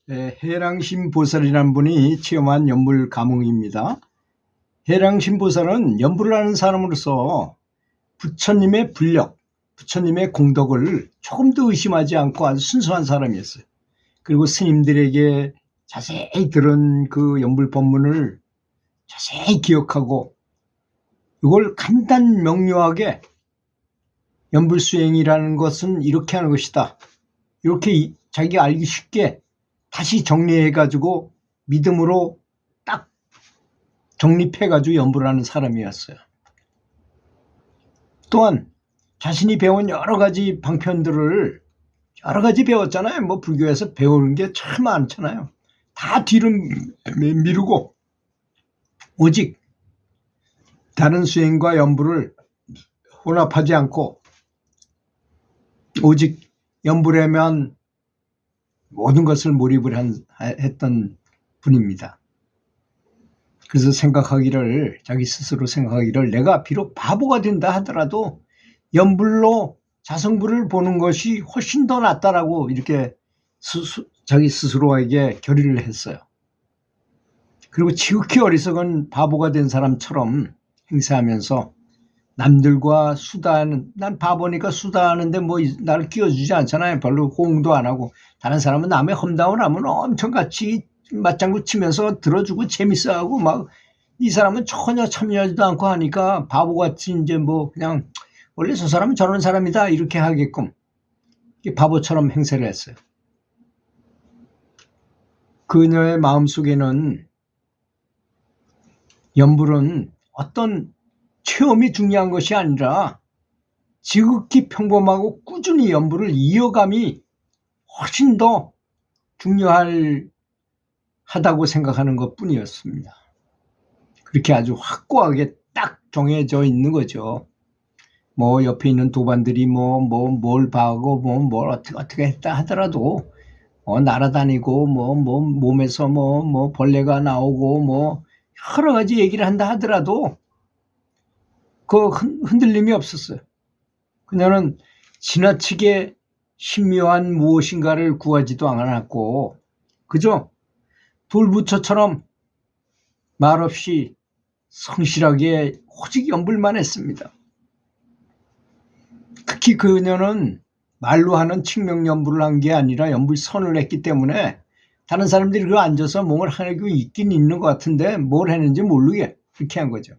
네, 해랑신보살이라는 분이 체험한 연불 감흥입니다. 해랑신보살은 연불을 하는 사람으로서 부처님의 불력, 부처님의 공덕을 조금도 의심하지 않고 아주 순수한 사람이었어요. 그리고 스님들에게 자세히 들은 그 연불 법문을 자세히 기억하고 이걸 간단 명료하게 연불 수행이라는 것은 이렇게 하는 것이다, 이렇게 자기가 알기 쉽게 다시 정리해가지고 믿음으로 딱 정립해가지고 연불을 하는 사람이었어요. 또한 자신이 배운 여러 가지 방편들을 여러 가지 배웠잖아요. 뭐 불교에서 배우는 게 참 많잖아요. 다 뒤로 미루고 오직 다른 수행과 연불을 혼합하지 않고 오직 연불에만 모든 것을 몰입을 했던 분입니다. 그래서 자기 스스로 생각하기를 내가 비록 바보가 된다 하더라도 연불로 자성불을 보는 것이 훨씬 더 낫다라고 이렇게 자기 스스로에게 결의를 했어요. 그리고 지극히 어리석은 바보가 된 사람처럼 행세하면서 남들과 수다하는, 난 바보니까 수다하는데 뭐 나를 끼워주지 않잖아요. 별로 호응도 안 하고. 다른 사람은 남의 험담을 하면 엄청 같이 맞장구 치면서 들어주고 재밌어하고 막, 이 사람은 전혀 참여하지도 않고 하니까 바보같이 이제 뭐 그냥 원래 저 사람은 저런 사람이다 이렇게 하게끔 바보처럼 행세를 했어요. 그녀의 마음속에는 연불은 어떤 체험이 중요한 것이 아니라 지극히 평범하고 꾸준히 연불을 이어감이 훨씬 더 중요하다고 생각하는 것 뿐이었습니다. 그렇게 아주 확고하게 딱 정해져 있는 거죠. 뭐 옆에 있는 도반들이 뭘 봐고 뭘 어떻게 했다 하더라도 날아다니고 몸에서 벌레가 나오고 여러 가지 얘기를 한다 하더라도 그 흔들림이 없었어요. 그녀는 지나치게 신묘한 무엇인가를 구하지도 않았고 그저 돌부처처럼 말없이 성실하게 오직 연불만 했습니다. 특히 그녀는 말로 하는 칙명연불을 한 게 아니라 연불선을 했기 때문에 다른 사람들이 그 앉아서 뭔가 하고 있긴 있는 것 같은데 뭘 했는지 모르게 그렇게 한 거죠.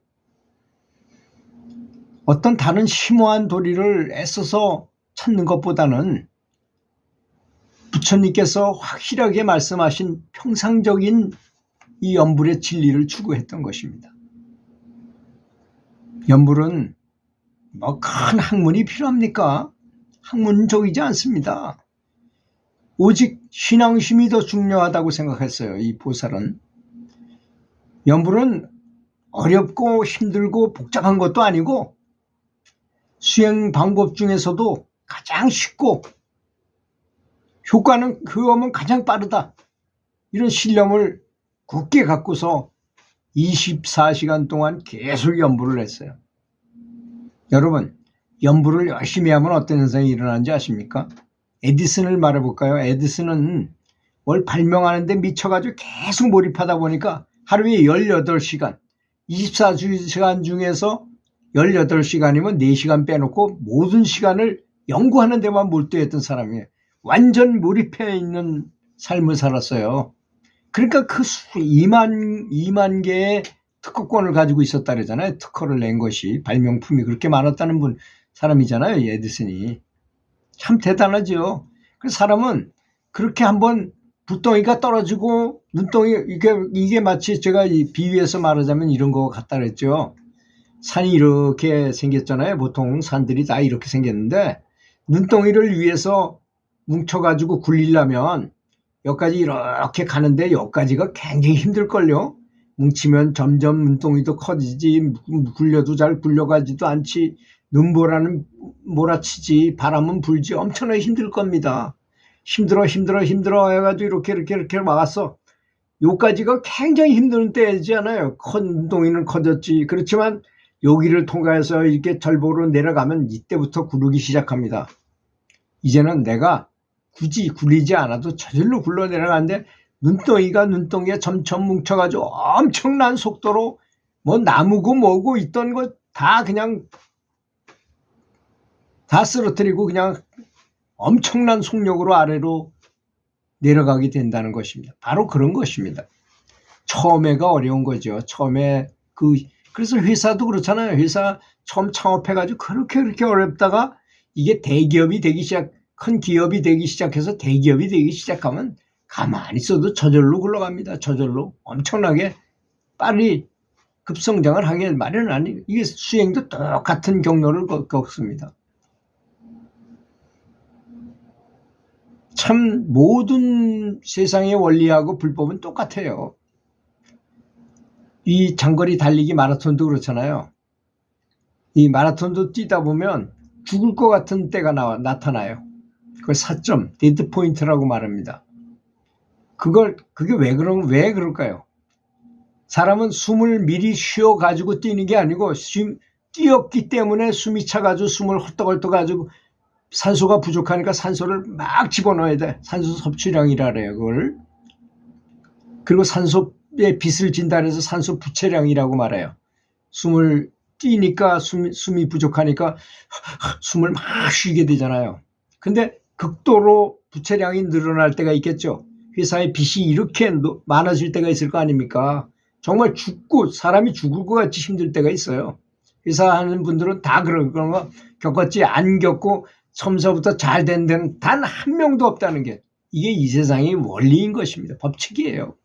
어떤 다른 심오한 도리를 애써서 찾는 것보다는 부처님께서 확실하게 말씀하신 평상적인 이 연불의 진리를 추구했던 것입니다. 연불은 큰 학문이 필요합니까? 학문적이지 않습니다. 오직 신앙심이 더 중요하다고 생각했어요. 이 보살은. 연불은 어렵고 힘들고 복잡한 것도 아니고 수행 방법 중에서도 가장 쉽고 효과는 그거면 가장 빠르다, 이런 신념을 굳게 갖고서 24시간 동안 계속 연불을 했어요. 여러분, 연불을 열심히 하면 어떤 현상이 일어나는지 아십니까? 에디슨을 말해볼까요? 에디슨은 뭘 발명하는데 미쳐가지고 계속 몰입하다 보니까 하루에 18시간, 24시간 중에서 18시간이면 4시간 빼놓고 모든 시간을 연구하는 데만 몰두했던 사람이에요. 완전 몰입해 있는 삶을 살았어요. 그러니까 그 2만 개의 특허권을 가지고 있었다 그러잖아요. 특허를 낸 것이, 발명품이 그렇게 많았다는 사람이잖아요. 에디슨이. 참 대단하죠. 그 사람은 그렇게 한번 불덩이가 떨어지고 눈덩이, 이게 마치 제가 비유해서 말하자면 이런 거 같다 그랬죠. 산이 이렇게 생겼잖아요. 보통 산들이 다 이렇게 생겼는데 눈덩이를 위해서 뭉쳐가지고 굴리려면 여기까지 이렇게 가는데 여기까지가 굉장히 힘들걸요. 뭉치면 점점 눈덩이도 커지지, 굴려도 잘 굴려가지도 않지, 눈보라는 몰아치지, 바람은 불지, 엄청나게 힘들 겁니다. 힘들어 해가지고 이렇게 막았어. 여기까지가 굉장히 힘든 때이잖아요. 눈덩이는 커졌지. 그렇지만 여기를 통과해서 이렇게 절벽으로 내려가면 이때부터 구르기 시작합니다. 이제는 내가 굳이 굴리지 않아도 저절로 굴러 내려가는데 눈덩이가 눈덩이에 점점 뭉쳐가지고 엄청난 속도로 뭐 나무고 뭐고 있던 거 다 그냥 다 쓰러뜨리고 그냥 엄청난 속력으로 아래로 내려가게 된다는 것입니다. 바로 그런 것입니다. 처음에가 어려운 거죠. 처음에 그래서 회사도 그렇잖아요. 회사 처음 창업해가지고 그렇게 어렵다가 이게 대기업이 되기 큰 기업이 되기 시작해서 대기업이 되기 시작하면 가만히 있어도 저절로 굴러갑니다. 저절로 엄청나게 빨리 급성장을 하게 마련하니 이게 수행도 똑같은 경로를 겪습니다. 참 모든 세상의 원리하고 불법은 똑같아요. 이 장거리 달리기 마라톤도 그렇잖아요. 이 마라톤도 뛰다 보면 죽을 것 같은 때가 나타나요. 그걸 사점, 데드 포인트라고 말합니다. 그게 왜 그럴까요? 사람은 숨을 미리 쉬어가지고 뛰는 게 아니고 뛰었기 때문에 숨이 차가지고 숨을 헐떡헐떡 가지고 산소가 부족하니까 산소를 막 집어넣어야 돼. 산소 섭취량이라 그래요, 그걸. 그리고 산소에 빚을 진다 해서 산소 부채량이라고 말해요. 숨을 뛰니까 숨이 부족하니까 숨을 막 쉬게 되잖아요. 근데 극도로 부채량이 늘어날 때가 있겠죠. 회사의 빚이 이렇게 많아질 때가 있을 거 아닙니까? 정말 사람이 죽을 것 같이 힘들 때가 있어요. 회사 하는 분들은 다 그런 거 겪었지, 안 겪고 처음서부터 잘 된 데는 단 한 명도 없다는 게 이게 이 세상의 원리인 것입니다. 법칙이에요.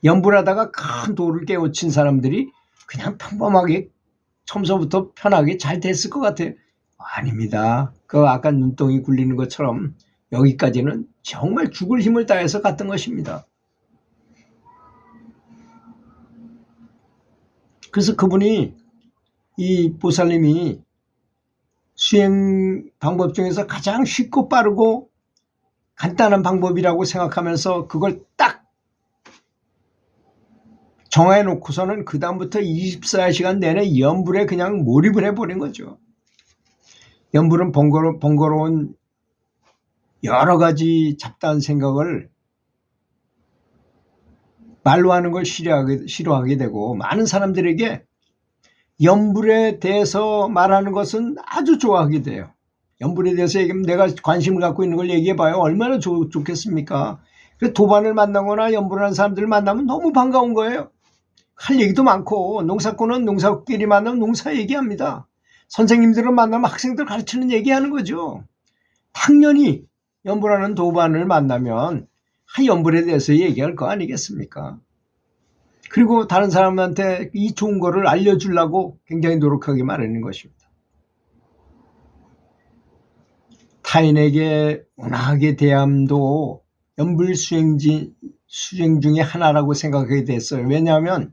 연불하다가 큰 도를 깨우친 사람들이 그냥 평범하게 처음서부터 편하게 잘 됐을 것 같아요. 아닙니다. 아까 눈덩이 굴리는 것처럼 여기까지는 정말 죽을 힘을 다해서 갔던 것입니다. 그래서 이 보살님이 수행 방법 중에서 가장 쉽고 빠르고 간단한 방법이라고 생각하면서 그걸 딱 정해 놓고서는 그 다음부터 24시간 내내 연불에 그냥 몰입을 해버린 거죠. 연불은 번거로운 여러 가지 잡다한 생각을 말로 하는 걸 싫어하게 되고, 많은 사람들에게 연불에 대해서 말하는 것은 아주 좋아하게 돼요. 연불에 대해서 얘기하면 내가 관심을 갖고 있는 걸 얘기해봐요. 얼마나 좋겠습니까? 그래서 도반을 만나거나 연불하는 사람들을 만나면 너무 반가운 거예요. 할 얘기도 많고, 농사꾼은 농사끼리 만나면 농사 얘기합니다. 선생님들을 만나면 학생들 가르치는 얘기하는 거죠. 당연히 연불하는 도반을 만나면 연불에 대해서 얘기할 거 아니겠습니까? 그리고 다른 사람한테 이 좋은 거를 알려주려고 굉장히 노력하게 마련인 것입니다. 타인에게 온화하게 대함도 연불 수행 중에 하나라고 생각하게 됐어요. 왜냐하면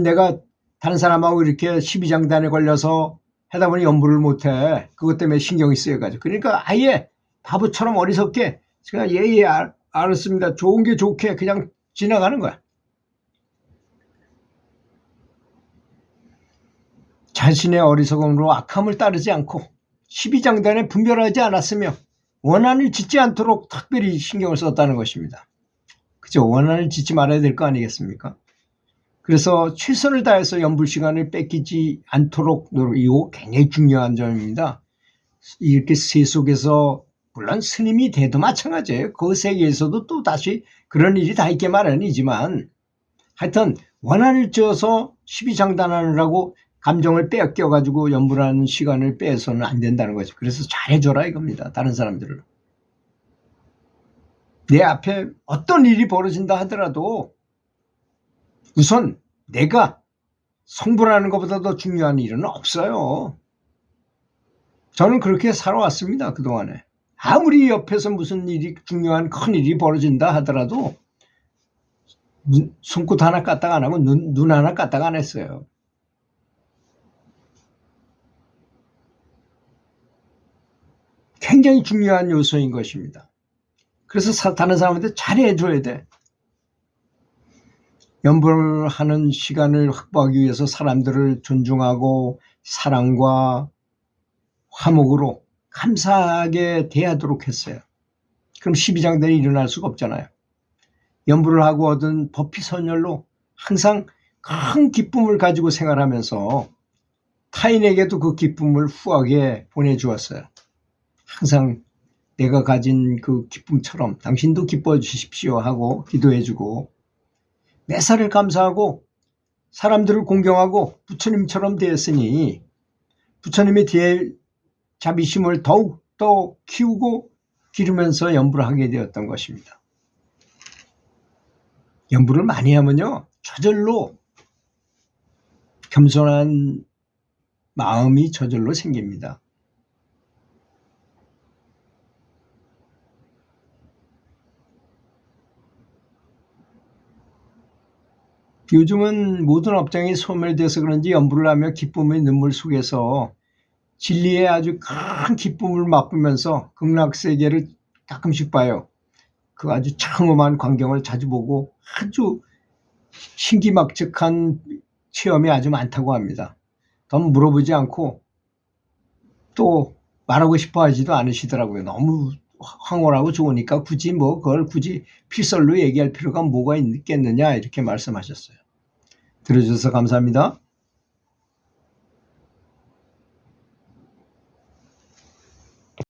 내가 다른 사람하고 이렇게 시비장단에 걸려서 하다 보니 연불을 못해. 그것 때문에 신경이 쓰여가지고. 그러니까 아예 바보처럼 어리석게 제가 알았습니다. 좋은 게 좋게 그냥 지나가는 거야. 자신의 어리석음으로 악함을 따르지 않고 시비장단에 분별하지 않았으며 원한을 짓지 않도록 특별히 신경을 썼다는 것입니다. 그죠? 원한을 짓지 말아야 될 거 아니겠습니까? 그래서 최선을 다해서 연불 시간을 뺏기지 않도록 이거 굉장히 중요한 점입니다. 이렇게 세속에서 물론 스님이 돼도 마찬가지예요. 그 세계에서도 또 다시 그런 일이 다 있게 마련이지만 하여튼 원한을 지어서 시비장단하느라고 감정을 뺏겨가지고 연불하는 시간을 빼서는 안 된다는 거죠. 그래서 잘해줘라 이겁니다. 다른 사람들을. 내 앞에 어떤 일이 벌어진다 하더라도 우선 내가 성불하는 것보다 더 중요한 일은 없어요. 저는 그렇게 살아왔습니다. 그동안에. 아무리 옆에서 무슨 일이 중요한 큰 일이 벌어진다 하더라도 손끝 하나 까딱 안 하고 눈 하나 까딱 안 했어요. 굉장히 중요한 요소인 것입니다. 그래서 다른 사람한테 잘해줘야 돼. 연불하는 시간을 확보하기 위해서 사람들을 존중하고 사랑과 화목으로 감사하게 대하도록 했어요. 그럼 12장대는 일어날 수가 없잖아요. 연부를 하고 얻은 법피선열로 항상 큰 기쁨을 가지고 생활하면서 타인에게도 그 기쁨을 후하게 보내주었어요. 항상 내가 가진 그 기쁨처럼 당신도 기뻐해 주십시오 하고 기도해주고 매사를 감사하고 사람들을 공경하고 부처님처럼 되었으니 부처님의 뒤에 자비심을 더욱 더 키우고 기르면서 연부를 하게 되었던 것입니다. 연부를 많이 하면요 저절로 겸손한 마음이 저절로 생깁니다. 요즘은 모든 업장이 소멸돼서 그런지 연부를 하며 기쁨의 눈물 속에서 진리의 아주 큰 기쁨을 맛보면서 극락세계를 가끔씩 봐요. 그 아주 장엄한 광경을 자주 보고 아주 신기막측한 체험이 아주 많다고 합니다. 더 물어보지 않고 또 말하고 싶어 하지도 않으시더라고요. 너무 황홀하고 좋으니까 그걸 굳이 필설로 얘기할 필요가 뭐가 있겠느냐 이렇게 말씀하셨어요. 들어주셔서 감사합니다.